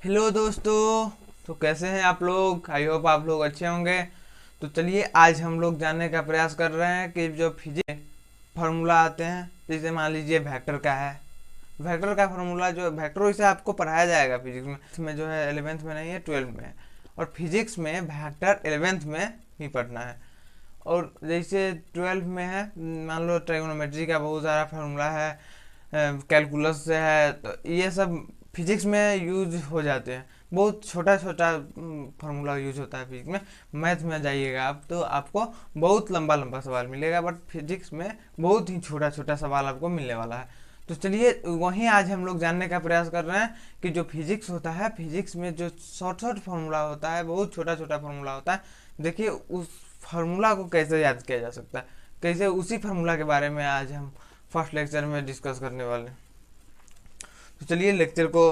Hello दोस्तों। तो कैसे हैं आप लोग? आई होप आप लोग अच्छे होंगे। तो चलिए आज हम लोग जानने का प्रयास कर रहे हैं कि जो फिजिक्स फार्मूला आते हैं, जैसे मान लीजिए वेक्टर का है। वेक्टर का फार्मूला जो वेक्टर वैसे आपको पढ़ाया जाएगा फिजिक्स में जो है 11th में नहीं है, 12th में है। और फिजिक्स में वेक्टर 11th में ही पढ़ना है। और जैसे 12th में है, मान लो ट्राइगोनोमेट्री का बहुत सारा फार्मूला है, कैलकुलस से है, तो ये सब फिजिक्स में यूज हो जाते हैं। बहुत छोटा छोटा फार्मूला यूज होता है फिजिक्स में। मैथ में जाइएगा आप तो आपको बहुत लंबा लंबा सवाल मिलेगा, बट फिजिक्स में बहुत ही छोटा छोटा सवाल आपको मिलने वाला है। तो चलिए वहीं आज हम लोग जानने का प्रयास कर रहे हैं कि जो फिजिक्स होता है, फिजिक्स में जो शॉर्ट शॉर्ट फार्मूला होता है, बहुत छोटा छोटा फार्मूला होता है। देखिए उस फार्मूला को कैसे याद किया जा सकता है, कैसे, उसी फार्मूला के बारे में आज हम फर्स्ट लेक्चर में डिस्कस करने वाले हैं। तो चलिए लेक्चर को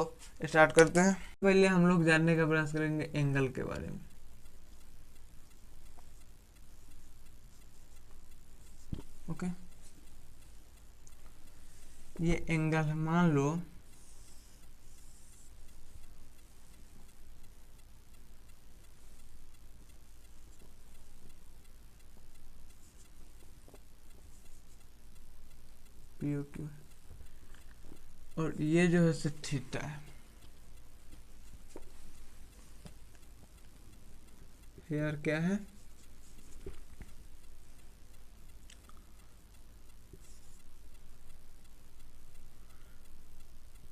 स्टार्ट करते हैं। पहले हम लोग जानने का प्रयास करेंगे एंगल के बारे में। ओके, ये एंगल है, मान लो पी ओ क्यू, और ये जो है से थीटा है। यार क्या है?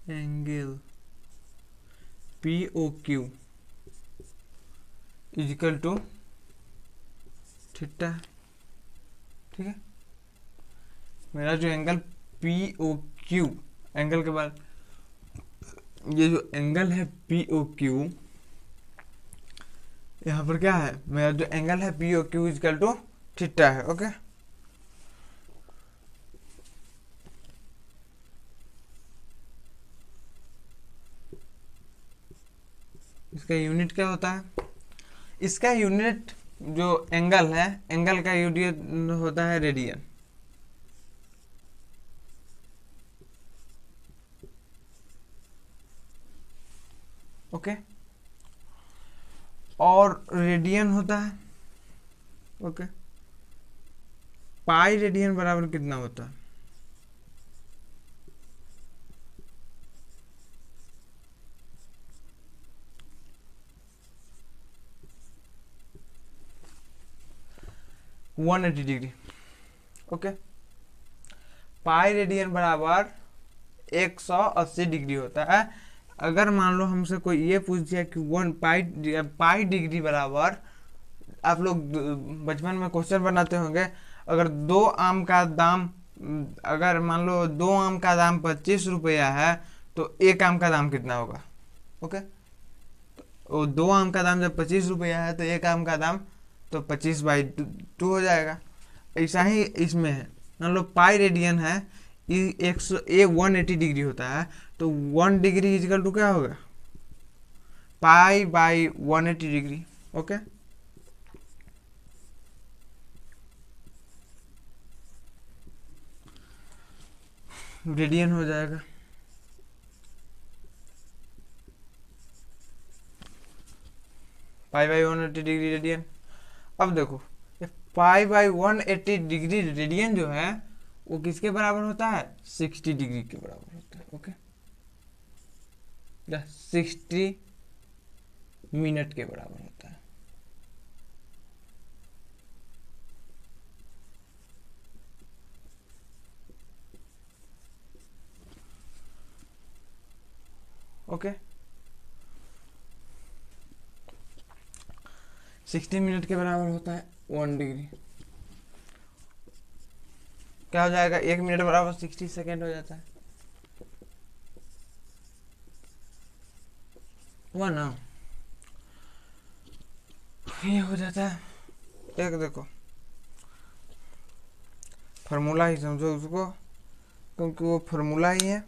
Angle P O Q equal to theta. ठीक है, मेरा जो angle P O Q, angle के बाद ये जो एंगल है पी ओ क्यू, यहाँ पर क्या है, मेरा जो एंगल है P O Q equal to theta है। ओके, इसका यूनिट क्या होता है? इसका यूनिट जो एंगल है, एंगल का यूनिट होता है रेडियन। ओके, और रेडियन होता है, ओके, पाई रेडियन बराबर कितना होता है? One eighty degree. Okay, pi radian बराबर 180 डिग्री होता है। अगर मान लो हमसे कोई ये पूछ दिया कि वन पाई पाई डिग्री बराबर, आप लोग बचपन में क्वेश्चन बनाते होंगे, अगर दो आम का दाम, अगर मान लो दो आम का दाम 25 रुपया है, तो एक आम का दाम कितना होगा? ओके, और दो आम का दाम जब 25 रुपया है तो एक आम का दाम तो 25/2 हो जाएगा। ऐसा ही इसमें है, मान लो पाई रेडियन है, ये 180 डिग्री होता है, तो 1 डिग्री इजिकल टू क्या होगा? पाई/180 डिग्री। ओके, रेडियन हो जाएगा। पाई/180 डिग्री रेडियन। अब देखो, ये पाई/180 डिग्री रेडियन जो है वो किसके बराबर होता है? 60 डिग्री के बराबर होता है। ओके, या 60 मिनट के बराबर होता है। ओके, 60 मिनट के बराबर होता है 1 डिग्री। क्या हो जाएगा? 1 मिनट बराबर 60 सेकेंड हो जाता है। हुआ ना? ये हो जाता है। एक देखो, फार्मूला ही समझो उसको, क्योंकि वो फार्मूला ही है।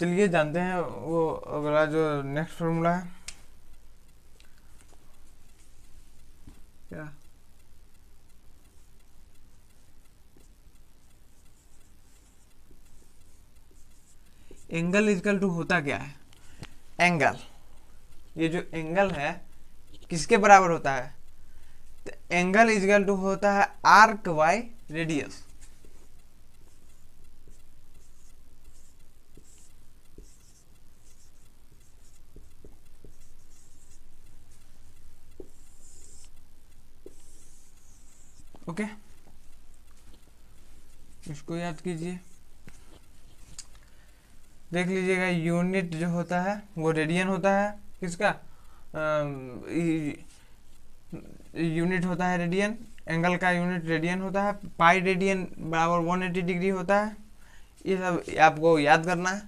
चलिए जानते हैं वो अगला जो नेक्स्ट फार्मूला है क्या। एंगल इजकल टू होता क्या है? एंगल, ये जो एंगल है किसके बराबर होता है? तो एंगल इजकल टू होता है आर्क बाय रेडियस। ओके, इसको याद कीजिए। देख लीजिएगा, यूनिट जो होता है वो रेडियन होता है, किसका? यूनिट होता है रेडियन, एंगल का यूनिट रेडियन होता है, पाई रेडियन बराबर 180 डिग्री होता है। ये सब आपको याद करना है।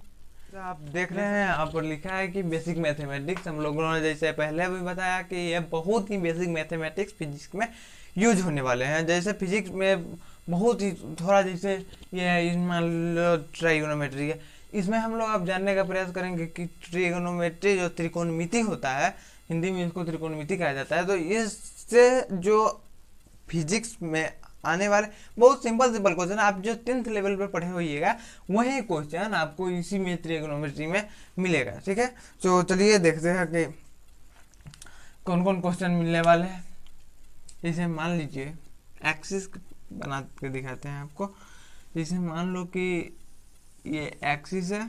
तो आप देख रहे हैं यहाँ पर लिखा है कि बेसिक मैथमेटिक्स, हम लोगों ने जैसे पहले भी बताया कि ये बहुत ही बेसिक मैथमेटिक्स फिजिक्स में यूज होने वाले हैं। जैसे फिजिक्स में बहुत ही थोड़ा, जैसे ये मान लो ट्राइगोनोमेट्री है, इसमें हम लोग अब जानने का प्रयास करेंगे कि ट्रिगोनोमेट्री जो त्रिकोणमिति होता है, हिंदी में इसको त्रिकोणमिति कहा जाता है। तो इससे जो फिजिक्स में आने वाले बहुत सिंपल सिंपल क्वेश्चन आप जो 10th लेवल पे पढ़े होइएगा वही क्वेश्चन आपको इसी में ट्रिगोनोमेट्री में मिलेगा। ठीक है, तो चलिए देखते हैं कि कौन कौन क्वेश्चन मिलने वाले हैं। जैसे मान लीजिए एक्सिस बना के दिखाते हैं आपको। जैसे मान लो कि ये एक्सिस है,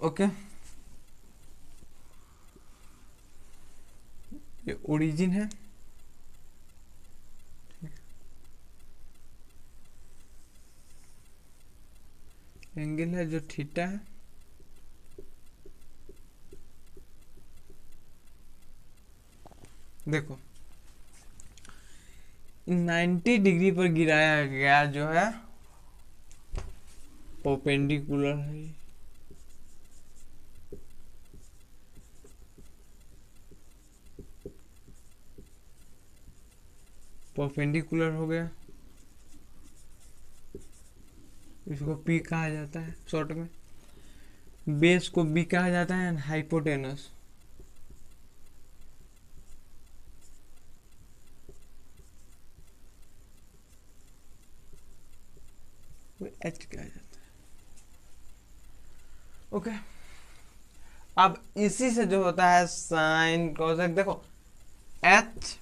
ओके, ये ओरिजिन है, एंगल है जो थीटा है, देखो 90 डिग्री पर गिराया गया जो है परपेंडिकुलर है, परपेंडिकुलर हो गया, इसको पी कहा जाता है शॉर्ट में। बेस को बी कहा जाता है, हाइपोटेनस एच कहा जाता है। ओके, अब इसी से जो होता है साइन कोसेक, देखो एच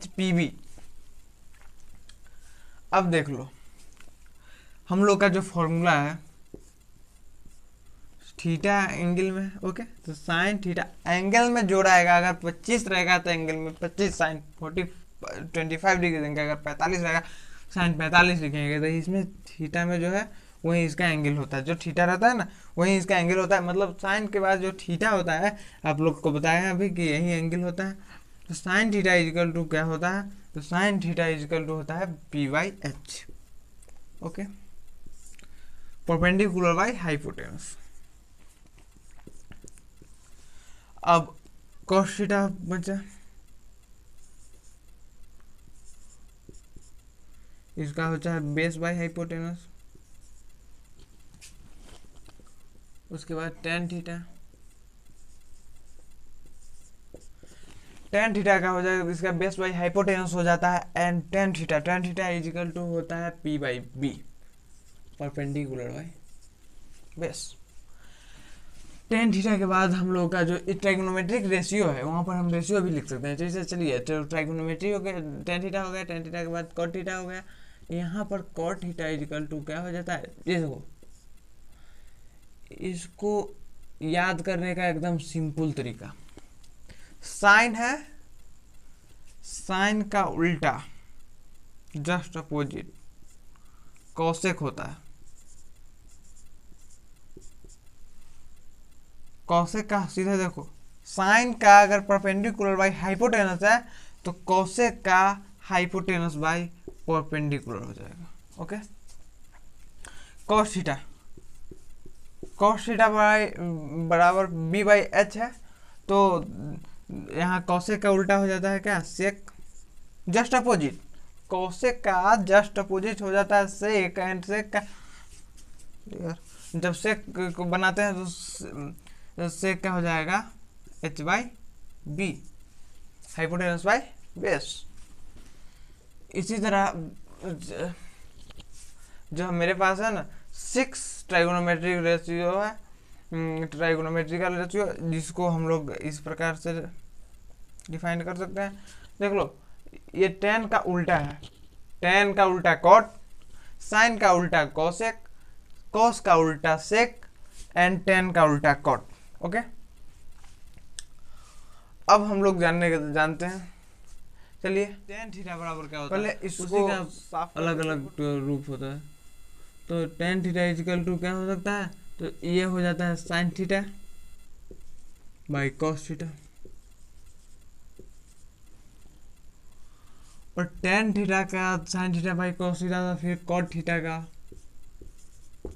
पी बी। अब देख लो हम लोग का जो फॉर्मूला है थीटा एंगल में, ओके, तो साइन थीटा एंगल में जोड़ा आएगा। अगर 25 रहेगा तो एंगल में 25 साइन 25 डिग्री देंगे, अगर 45 रहेगा साइन 45 लिखेंगे। तो इसमें थीटा में जो है वही इसका एंगल होता है, जो थीटा रहता है ना वही इसका एंगल होता है। मतलब साइन के बाद जो थीटा होता है आप लोग को बताया अभी कि यही एंगल होता है। तो साइन थीटा इजिकल टू क्या होता है? तो साइन थीटा इजिकल टू होता है P by H, okay, perpendicular by hypotenuse. अब cos थीटा बचा, इसका होता है बेस बाई हाइपोटेनस। उसके बाद टेन थीटा, टेन थीटा का हो जाएगा, इसका बेस बाई हाइपोटेनस हो जाता है and tan theta equal to होता है P by B, perpendicular by base. Tan theta के बाद हम लोग का जो ट्राइगोनोमेट्रिक रेशियो है वहाँ पर हम रेशियो भी लिख सकते हैं। जैसे चलिए तो ट्राइगोनोमेट्री हो गया, टेन थीटा हो गया, टेन थीटा के बाद कॉट थीटा हो गया। यहाँ पर कॉट थीटा इजिकल टू क्या हो जाता है? इसको याद करने का एकदम सिंपल तरीका, साइन है, साइन का उल्टा जस्ट अपोजिट कॉसेक होता है। कॉसेक का सीधा देखो, साइन का अगर परपेंडिकुलर बाई हाइपोटेनस है तो कॉसेक का हाइपोटेनस बाई परपेंडिकुलर हो जाएगा, okay. Cos theta, cos theta बराबर बी बाई एच है, तो यहाँ कॉसेक का उल्टा हो जाता है क्या? सेक, जस्ट अपोजिट, कॉसेक का जस्ट अपोजिट हो जाता है सेक, एंड सेक का जब सेक को बनाते हैं तो सेक क्या हो जाएगा? H by B, hypotenuse by base. इसी तरह जो मेरे पास है ना 6 ट्राइगोनोमेट्रिक रेशियो है, ट्राइगोनोमेट्रिकल रेशियो, जिसको हम लोग इस प्रकार से डिफाइन कर सकते हैं। देख लो, ये tan का उल्टा है, tan का उल्टा cot, sin का उल्टा cosec, cos का उल्टा sec एंड tan का उल्टा cot। ओके, अब हम लोग जानते हैं। चलिए, tan थीटा बराबर क्या होता है, पहले इसको अलग अलग रूप होता है। तो tan थीटा इजिकल टू क्या हो सकता है, तो ये हो जाता है sin theta by cos theta, और tan थीटा का sin theta by cos theta, तो फिर cot थीटा का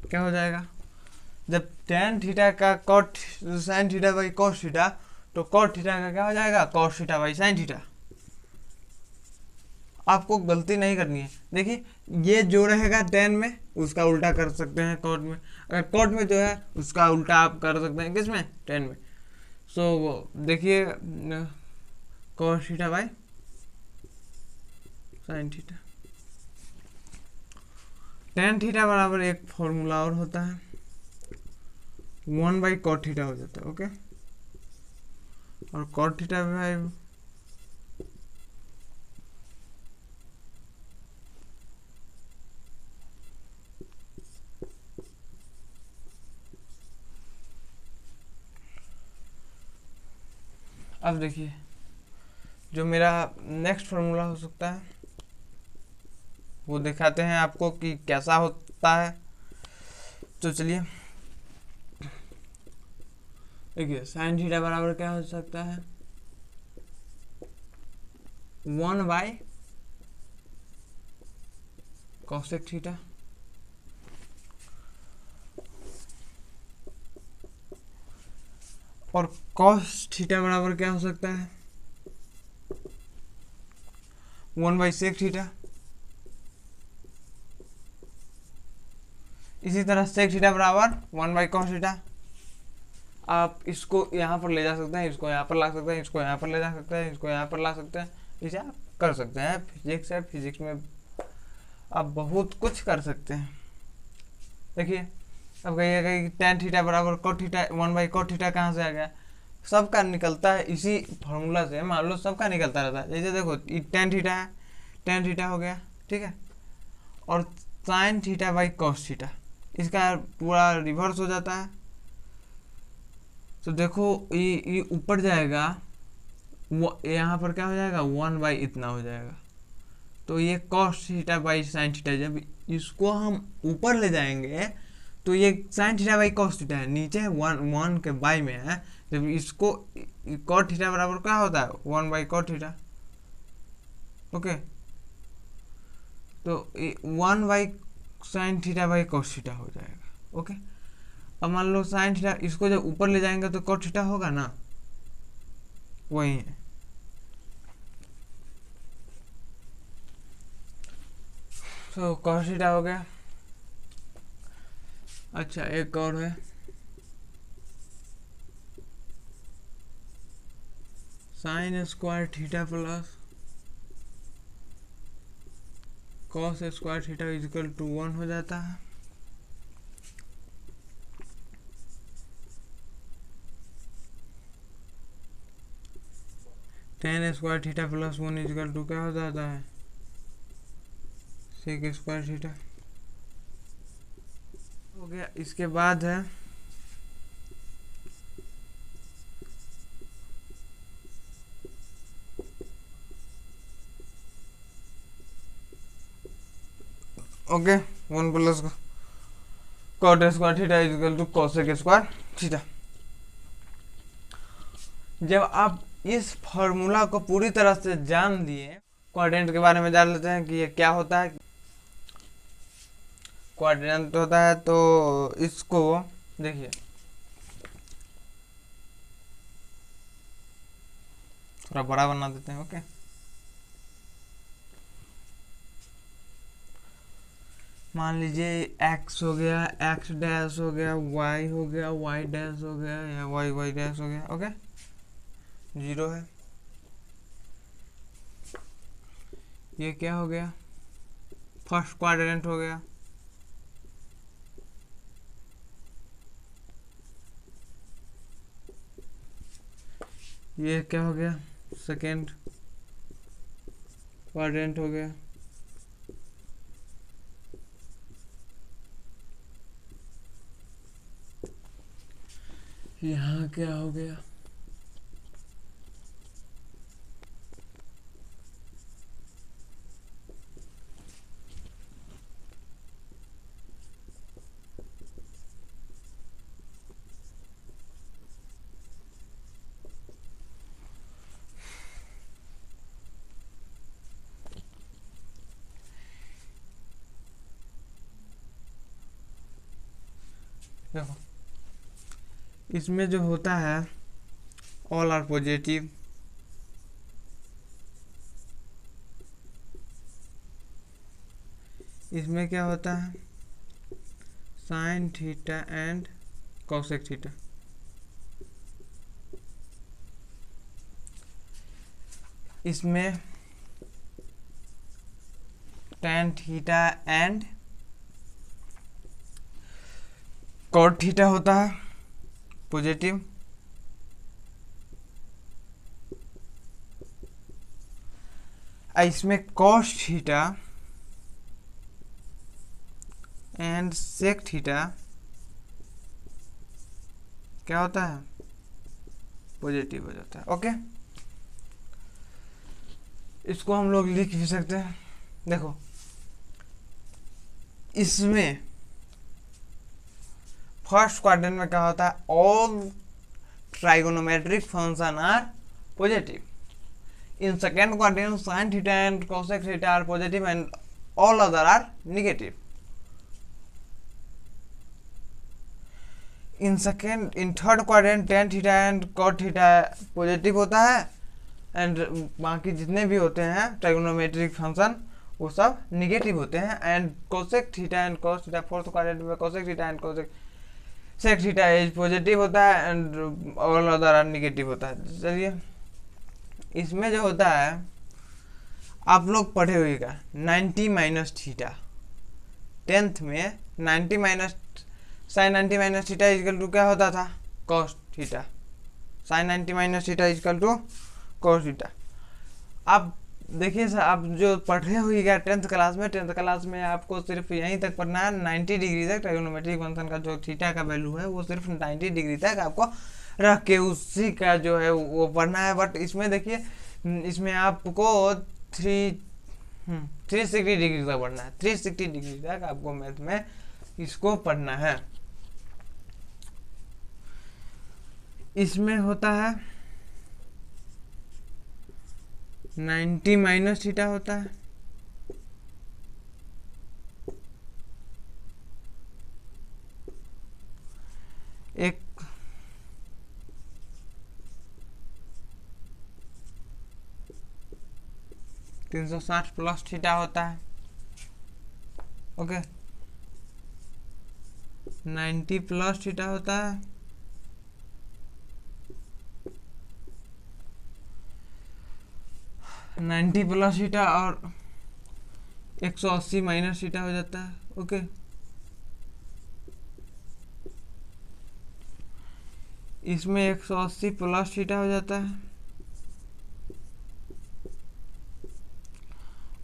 क्या हो जाएगा। जब tan थीटा का cot sin theta by cos theta, तो cot थीटा का क्या हो जाएगा, cos theta by sin theta. आपको गलती नहीं करनी है। देखिए, ये जो रहेगा tan में उसका उल्टा कर सकते हैं cot में, अगर cot में जो है उसका उल्टा आप कर सकते हैं किसमें, tan में। सो देखिए, cos theta by sin theta, tan theta बराबर एक फॉर्मूला और होता है 1 बाई cot थीटा हो जाता है। ओके, और cot थीटा बाई अब देखिए, जो मेरा नेक्स्ट फॉर्मूला हो सकता है वो दिखाते हैं आपको कि कैसा होता है। तो चलिए, देखिए साइन थीटा बराबर क्या हो सकता है, 1 बाई कॉसेक थीटा, और कॉस थीटा बराबर क्या हो सकता है, 1 बाई सेक थीटा। इसी तरह सेक थीटा बराबर 1 बाई कॉस थीटा। आप इसको यहाँ पर ले जा सकते हैं, इसको यहाँ पर ला सकते हैं, इसको यहाँ पर ले जा सकते हैं, इसको यहाँ पर ला सकते हैं, इसे आप कर सकते हैं। फिजिक्स है, फिजिक्स में आप बहुत कुछ कर सकते हैं। देखिए, अब कहिएगा कि tan थीटा बराबर cot theta, 1 by cot theta कहाँ से आ गया, सबका निकलता है इसी फॉर्मूला से। मान लो सबका निकलता रहता है। जैसे देखो, tan थीटा है, tan थीटा हो गया, ठीक है, और sin theta by cos theta, इसका पूरा रिवर्स हो जाता है। तो देखो, ये ऊपर जाएगा, वो यहाँ पर क्या हो जाएगा, 1 बाई इतना हो जाएगा। तो ये cos theta by sin theta, जब इसको हम ऊपर ले जाएंगे तो ये sin theta by cos theta है, नीचे 1 के बाई में है। जब इसको cot थीटा बराबर क्या होता है, 1 बाई cot थीटा। ओके, तो 1 by sin theta by cos theta हो जाएगा। ओके, अब मान लो sin थीटा, इसको जब ऊपर ले जाएंगे तो cot थीटा होगा ना, वही है। तो cos थीटा हो गया। अच्छा, एक और है, sine square theta plus cos square theta equal to 1 हो जाता है। tan square theta plus 1 equal to क्या हो जाता है, सेक स्क्वायर थीटा हो गया। इसके बाद है okay 1 plus cot square theta equal to cosec square theta. जब आप इस फॉर्मूला को पूरी तरह से जान लिए, क्वाड्रेंट के बारे में जान लेते हैं कि ये क्या होता है। क्वाड्रेंट होता है, तो इसको देखिए, थोड़ा बड़ा बना देते हैं। ओके, मान लीजिए x हो गया, x डैश हो गया, y हो गया, y डैश हो गया, या y डैश हो गया। ओके, 0 है। ये क्या हो गया, फर्स्ट क्वाड्रेंट हो गया। ये क्या हो गया, सेकेंड क्वाड्रेंट हो गया। यहाँ क्या हो गया, देखो इसमें जो होता है ऑल आर पॉजिटिव, इसमें क्या होता है sine theta and cosec theta. इसमें tan theta and cot theta होता है पॉजिटिव। इसमें cos theta and sec theta क्या होता है, पॉजिटिव हो जाता है। ओके, इसको हम लोग लिख भी सकते हैं। देखो इसमें फर्स्ट क्वाड्रेंट में क्या होता है, all trigonometric function are positive. In second quadrant sin theta and cosec theta are positive and all other are negative. In third quadrant tan theta and cot theta positive होता है and बाकी जितने भी होते हैं ट्राइगोनोमेट्रिक फंक्शन वो सब negative होते हैं। And cosec theta and cos theta fourth quadrant में cosec theta and cosec sec theta is positive होता है and all other are negative होता है। चलिए इसमें जो होता है आप लोग पढ़े हुएगा 90 माइनस थीटा, टेंथ में 90 minus sine 90 minus theta equal to क्या होता था, cos theta. Sine 90 minus theta equal to cos theta. आप देखिए सर, आप जो पढ़े हुएगा टेंथ क्लास में आपको सिर्फ यहीं तक पढ़ना है, 90 डिग्री तक ट्राइगोनोमेट्रिक फंक्शन का जो थीटा का वैल्यू है वो सिर्फ 90 डिग्री तक आपको रख के उसी का जो है वो पढ़ना है। बट इसमें देखिए इसमें आपको 360 डिग्री तक पढ़ना है, 360 डिग्री तक आपको मैथ में इसको पढ़ना है। इसमें होता है 90 माइनस थीटा होता है, एक 360 प्लस थीटा होता है। ओके 90 प्लस थीटा होता है, नाइन्टी प्लस थीटा और 180 माइनस थीटा हो जाता है। ओके इसमें 180 प्लस थीटा हो जाता है,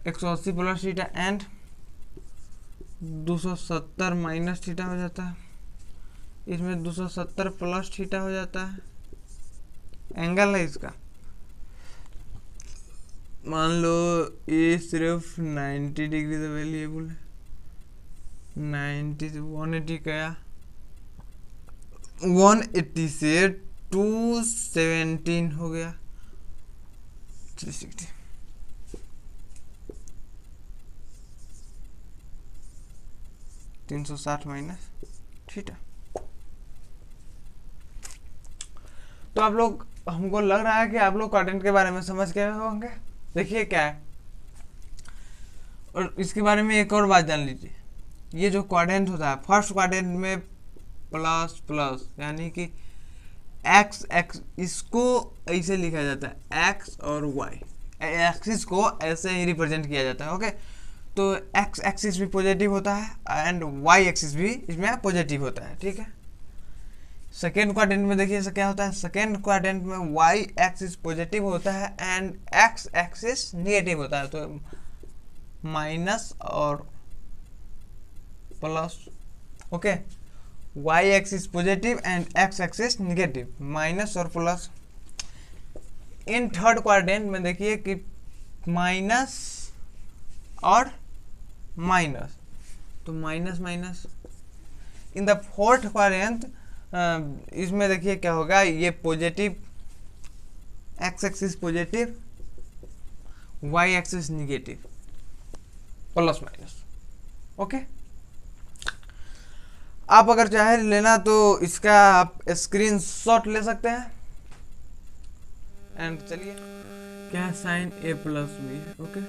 180 plus theta and 270 minus theta हो जाता है। इसमें 270 प्लस थीटा हो जाता है, एंगल है इसका। मान लो ये सिर्फ 90 डिग्री से वेरिएबल है, 90 से 180 गया, 180 से 217 हो गया, 360। तीन सौ 360 माइनस थीटा। तो आप लोग, हमको लग रहा है कि आप लोग क्वाड्रेंट के बारे में समझ गए होंगे। देखिए क्या है, और इसके बारे में एक और बात जान लीजिए। ये जो क्वाड्रेंट होता है, फर्स्ट क्वाड्रेंट में प्लस प्लस यानी कि एक्स एक्स, इसको ऐसे लिखा जाता है एक्स और वाई, एक्सिस को ऐसे ही रिप्रेजेंट किया जाता है। ओके, तो एक्स एक्सिस भी पॉजिटिव होता है एंड वाई एक्सिस भी इसमें पॉजिटिव होता है। ठीक है, सेकेंड क्वाड्रेंट में देखिए क्या होता है, सेकेंड क्वाड्रेंट में वाई एक्सिस पॉजिटिव होता है एंड एक्स एक्सिस निगेटिव होता है, तो माइनस और plus. Okay, Y axis positive and X axis negative, minus और प्लस। इन थर्ड क्वाड्रेंट में देखिए कि माइनस और माइनस, तो minus minus. In the fourth quadrant इसमें देखिए क्या होगा, ये positive, X axis positive, Y axis negative, plus minus. Okay, आप अगर चाहे लेना तो इसका आप स्क्रीनशॉट ले सकते हैं। एंड चलिए, क्या sign A plus B. Okay,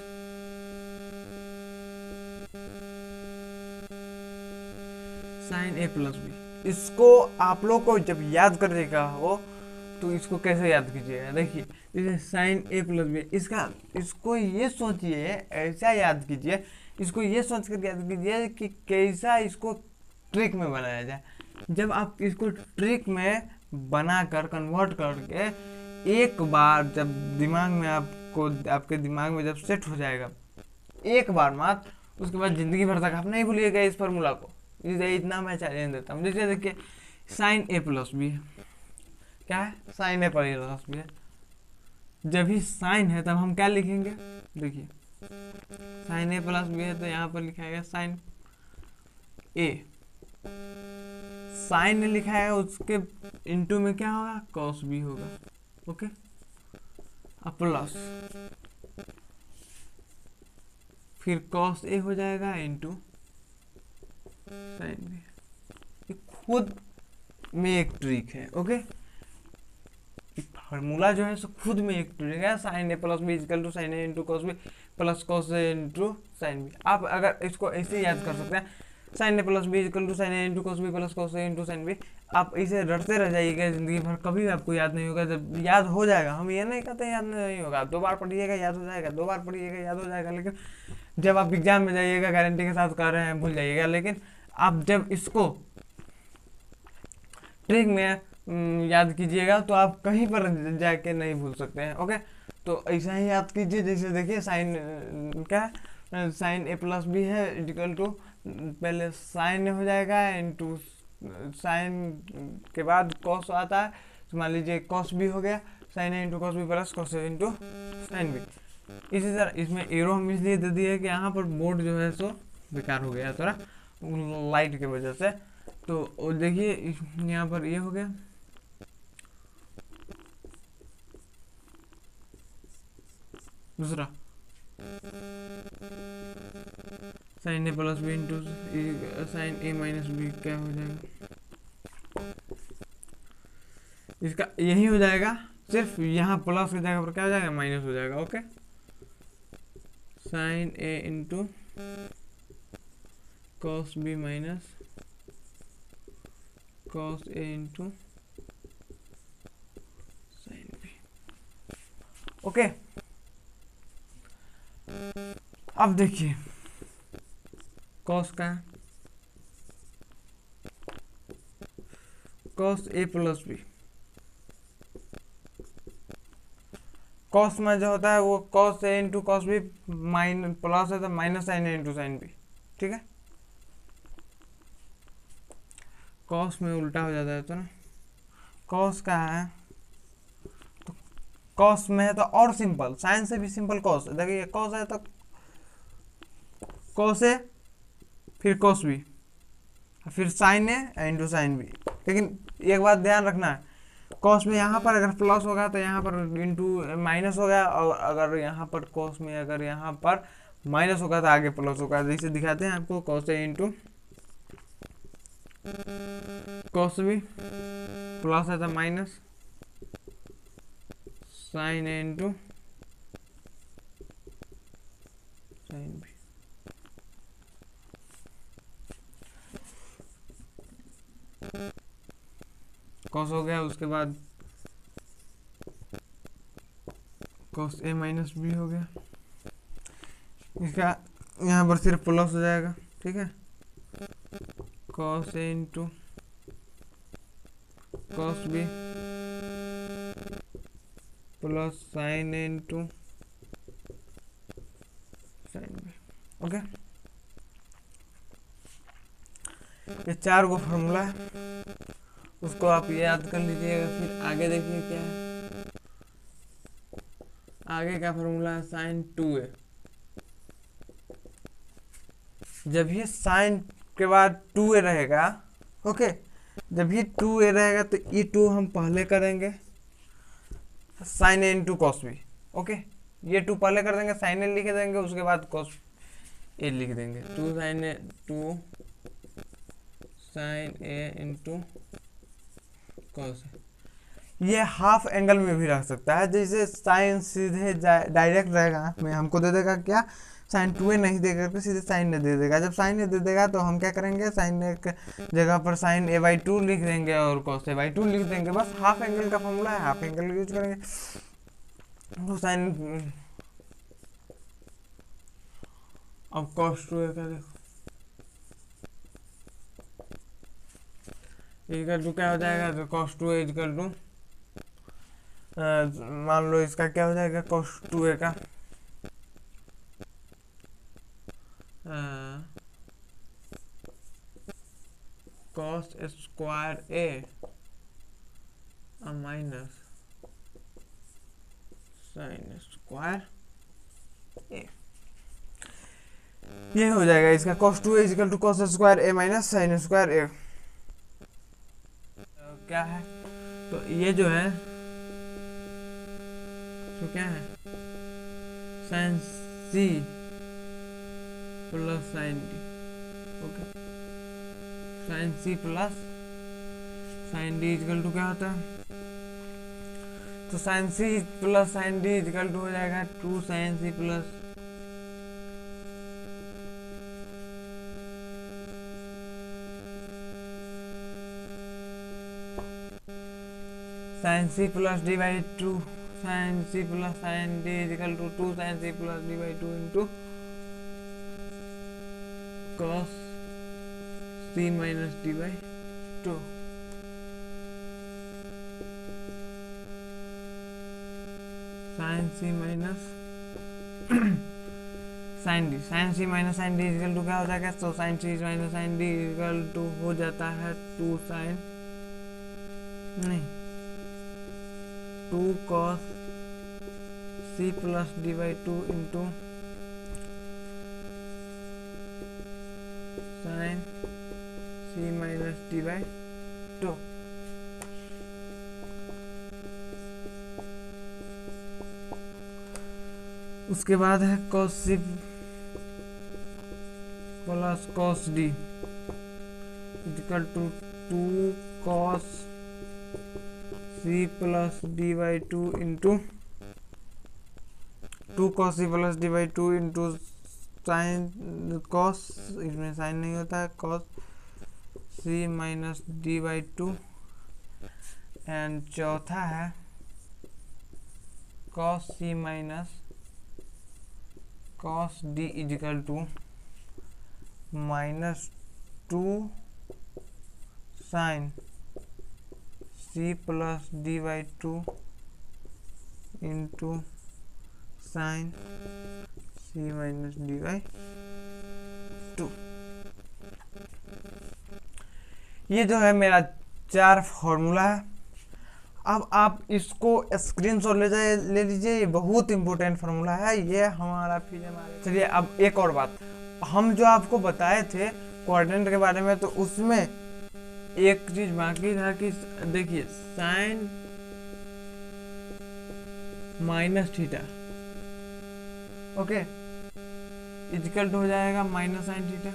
sine A plus B, इसको आप लोग को जब याद करने का हो तो इसको कैसे याद कीजिएगा। देखिए, जैसे साइन ए प्लस बी, इसको ये सोचिए, ऐसा याद कीजिए, इसको ये सोच कर याद कीजिए कि कैसा इसको ट्रिक में बनाया जाए। जब आप इसको ट्रिक में बनाकर कन्वर्ट करके एक बार जब दिमाग में आपके दिमाग में जब सेट हो जाएगा एक बार मात्र, उसके बाद जिंदगी भर तक आप नहीं भूलिएगा इस फार्मूला को। इतना मैं चैलेंज देता हूँ। जैसे देखिए, साइन ए प्लस बी है, क्या है, साइन ए प्लस बी है। जब ही साइन है तब हम क्या लिखेंगे, देखिए साइन ए प्लस बी है तो यहाँ पर लिखा है साइन ए, साइन लिखा है उसके इनटू में क्या होगा, कॉस बी होगा। ओके, अब प्लस, फिर कॉस ए हो जाएगा इनटू साइन बी। खुद में एक ट्रिक है। ओके, फार्मूला जो है सो खुद में एक ट्रिक है, sine A plus B equal to sine A into cos B plus cos A into sine B. आप अगर इसको ऐसे याद कर सकते हैं, sine A plus B equal to sine A into cos B plus cos A into sine B. आप इसे रटते रह जाइएगा जिंदगी भर, कभी भी आपको याद नहीं होगा। जब याद हो जाएगा, हम ये नहीं कहते याद नहीं होगा, 2 बार पढ़िएगा याद हो जाएगा, 2 बार पढ़िएगा याद हो जाएगा, लेकिन जब आप एग्जाम में जाइएगा गारंटी के साथ कर रहे हैं भूल जाइएगा। लेकिन आप जब इसको ट्रिक में याद कीजिएगा तो आप कहीं पर जाके नहीं भूल सकते हैं। ओके, तो ऐसा ही याद कीजिए। जैसे देखिए, साइन क्या है, साइन ए प्लस बी है इक्वल टू, पहले साइन हो जाएगा इनटू साइन के बाद कॉस आता है, तो मान लीजिए कॉस बी हो गया, sine A into cos B plus cos A into sine B. इसी तरह इसमें एरो हम इसलिए दे दिए कि यहाँ पर बोर्ड जो है सो बेकार हो गया थोड़ा लाइट की वजह से। तो देखिए यहाँ पर ये हो गया, दूसरा sign A plus B into sine A minus B, क्या हो जाएगा, इसका यही हो जाएगा, सिर्फ यहाँ प्लस की जगह पर क्या हो जाएगा, माइनस हो जाएगा। Okay, sine A into cos B minus cos A into sine B. Okay, अब देखिए कॉस का, cos A plus B, cos में जो होता है वो cos A into cos B minus plus है तो minus sine A into sine B. ठीक है, कॉस में उल्टा हो जाता है तो ना, कॉस का है तो कॉस में है तो और सिंपल, साइन से भी सिंपल कॉस। देखिए कॉस है तो कॉस ए फिर कॉस बी फिर sign A into sine B. लेकिन एक बात ध्यान रखना है, कॉस में यहाँ पर अगर प्लस होगा तो यहाँ पर इंटू माइनस होगा, और अगर यहाँ पर कॉस में अगर यहाँ पर माइनस होगा तो आगे प्लस होगा। जैसे दिखाते हैं आपको, cos A into cos B plus है तो minus sine A into sine B. Cos हो गया, उसके बाद cos a माइनस बी हो गया, इसका यहाँ पर सिर्फ प्लस हो जाएगा, ठीक है। cos a into cos b plus sine A into sine B, okay. ये 4 गो फॉर्मूला है, उसको आप याद कर लीजिएगा। फिर आगे देखिए क्या है, आगे का फॉर्मूला है साइन 2a। जब ये साइन के बाद 2a रहेगा, ओके, जब ये 2a रहेगा तो ये 2 हम पहले करेंगे sign A into cos B, okay. ये 2 पहले कर देंगे, साइन ए लिख देंगे, उसके बाद कॉस ए लिख देंगे। 2 साइन ए इंटू कॉस। ये हाफ एंगल में भी रख सकता है, जैसे साइन सीधे डायरेक्ट रहेगा में हमको दे देगा क्या, साइन 2a नहीं दे करके सीधे साइन ए दे देगा। जब साइन ए दे देगा तो हम क्या करेंगे, साइन ए के जगह पर साइन a/2 लिख देंगे और cos a/2 लिख देंगे। बस हाफ एंगल का फॉर्मूला है, हाफ एंगल यूज करेंगे। तो साइन, अब cos 2a का देखो, इक्वल टू क्या हो जाएगा, तो cos 2a इक्वल टू, मान लो इसका क्या हो जाएगा, cos 2a का cos square a minus sine square a, ये हो जाएगा इसका cos 2a equal to cos square a minus sine square a। क्या है, तो ये जो है तो क्या है, sine c plus sine D, okay. Sine C plus sine D equal to क्या होता है, तो sine C plus sine D equal to हो जाएगा 2 sine C plus sine C plus D by 2 sine C plus sine D equal to 2 sine C plus D by 2 into cos c minus D by 2। Sine C minus sine D, sine C minus sine D equal to क्या हो जाएगा, तो sine C minus sine D equal to हो जाता है 2 sine नहीं 2 cos c plus D by 2 into sine c minus D by 2। उसके बाद है cos c plus cos d equal to 2 cos c plus D by 2 into 2 cos c plus D by 2 into sine cos, इसमें sine नहीं होता है, cos c minus D by 2 and चौथा है cos c minus cos d equal to minus 2 sine c plus D by 2 into sine c minus D by 2। ये जो है मेरा 4 फॉर्मूला है। अब आप इसको स्क्रीनशॉट ले लीजिए, ये बहुत इंपॉर्टेंट फार्मूला है, ये हमारा फिर चलिए अब एक और बात, हम जो आपको बताए थे कोऑर्डिनेट के बारे में, तो उसमें एक चीज बाकी था कि देखिए sine minus theta, okay, equal to हो जाएगा माइनस साइन थीटा,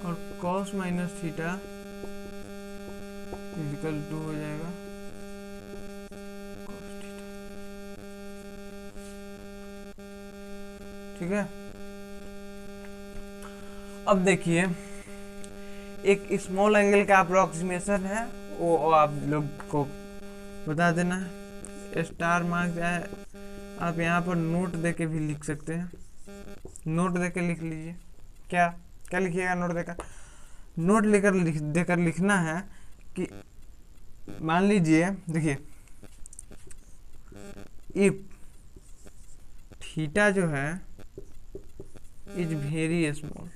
और cos minus theta equal to हो जाएगा cos थीटा, ठीक है। अब देखिए एक स्मॉल एंगल का अप्रोक्सीमेशन है, वो आप लोग को बता देना। स्टार मार्क है, आप यहाँ पर नोट दे के भी लिख सकते हैं, नोट दे के लिख लीजिए। क्या क्या लिखिएगा नोट देकर? नोट देकर लिखना है कि मान लीजिए, देखिए इफ थीटा जो है इज वेरी स्मॉल,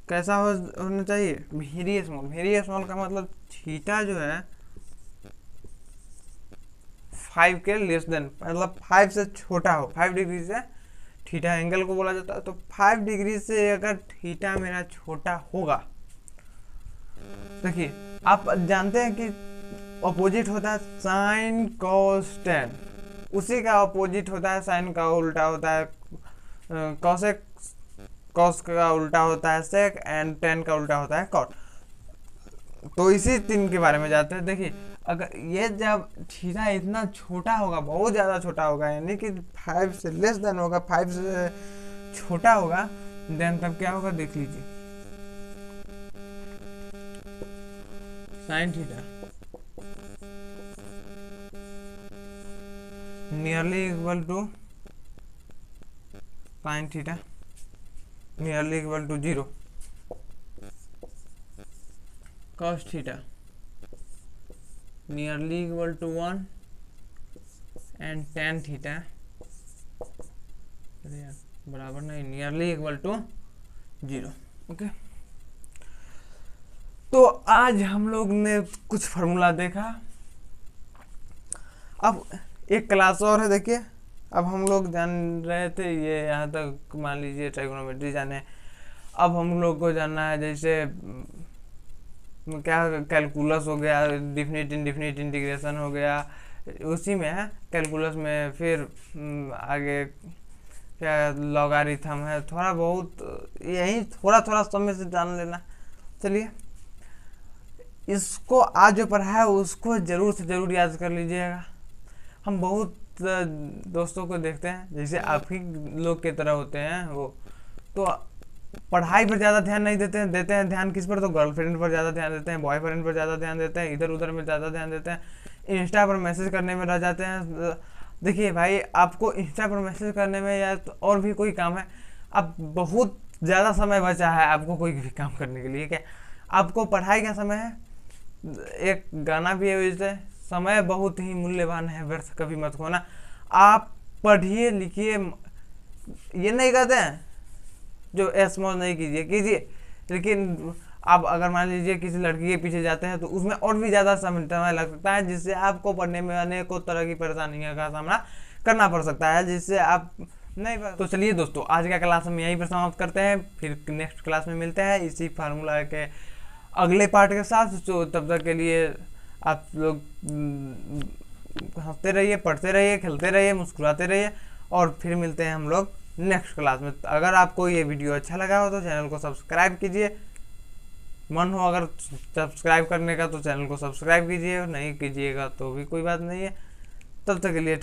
कैसा होना चाहिए? Very small. वेरी स्मॉल का मतलब थीटा जो है 5 के लेस देन, मतलब 5 से छोटा हो, 5 डिग्री से थीटा एंगल को बोला जाता है। तो 5 डिग्री से अगर थीटा मेरा छोटा होगा, देखिए आप जानते हैं कि अपोजिट होता है साइन कॉस टेन, उसी का अपोजिट होता है साइन का उल्टा होता है कॉसेक, कॉस का उल्टा होता है सेक, एंड टेन का उल्टा होता है कॉट। तो इसी तीन के बारे में जानते हैं। देखिए अगर ये जब थीटा इतना छोटा होगा, बहुत ज़्यादा छोटा होगा, यानी कि 5 से लेस देन होगा, 5 से छोटा होगा, देन तब क्या होगा देख लीजिए। Sine theta nearly equal to sine theta nearly equal to 0, cos theta nearly equal to 1 and tan theta बराबर नहीं, नियरली इक्वल टू 0। ओके, तो आज हम लोग ने कुछ फार्मूला देखा। अब एक क्लास और है, देखिए अब हम लोग जान रहे थे ये यहाँ तक, मान लीजिए ट्राइगोनोमेट्री जाने। अब हम लोग को जानना है जैसे क्या, कैलकुलस हो गया, डिफिनिट इंडिफिनिट इंटीग्रेशन हो गया, उसी में है कैलकुलस में। फिर आगे क्या लॉगारिथम है, थोड़ा बहुत यही थोड़ा थोड़ा समय से जान लेना। चलिए इसको आज जो पढ़ा है उसको ज़रूर से ज़रूर याद कर लीजिएगा। हम बहुत दोस्तों को देखते हैं जैसे आप ही लोग की तरह होते हैं, वो तो पढ़ाई पर ज़्यादा ध्यान नहीं देते हैं ध्यान किस पर? तो गर्लफ्रेंड पर ज़्यादा ध्यान देते हैं, बॉयफ्रेंड पर ज़्यादा ध्यान देते हैं, इधर उधर में ज़्यादा ध्यान देते हैं, इंस्टा पर मैसेज करने में रह जाते हैं। देखिए भाई, आपको इंस्टा पर मैसेज करने में या तो और भी कोई काम है, अब बहुत ज़्यादा समय बचा है आपको कोई भी काम करने के लिए। क्या आपको पढ़ाई का समय है? एक गाना भी है जैसे, समय बहुत ही मूल्यवान है, व्यर्थ कभी मत खोना। आप पढ़िए लिखिए, ये नहीं कहते हैं जो ऐश मौज नहीं कीजिए, लेकिन आप अगर मान लीजिए किसी लड़की के पीछे जाते हैं तो उसमें और भी ज़्यादा समय लग सकता है, जिससे आपको पढ़ने में अनेकों तरह की परेशानियों का सामना करना पड़ सकता है, जिससे आप नहीं। तो चलिए दोस्तों, आज का क्लास हम यहीं पर समाप्त करते हैं, फिर नेक्स्ट क्लास में मिलते हैं इसी फार्मूला के अगले पार्ट के साथ। तो तब तक के लिए आप लोग हंसते रहिए, पढ़ते रहिए, खेलते रहिए, मुस्कुराते रहिए, और फिर मिलते हैं हम लोग नेक्स्ट क्लास में। अगर आपको ये वीडियो अच्छा लगा हो तो चैनल को सब्सक्राइब कीजिए, मन हो अगर सब्सक्राइब करने का तो चैनल को सब्सक्राइब कीजिए, नहीं कीजिएगा तो भी कोई बात नहीं है। तब तक के लिए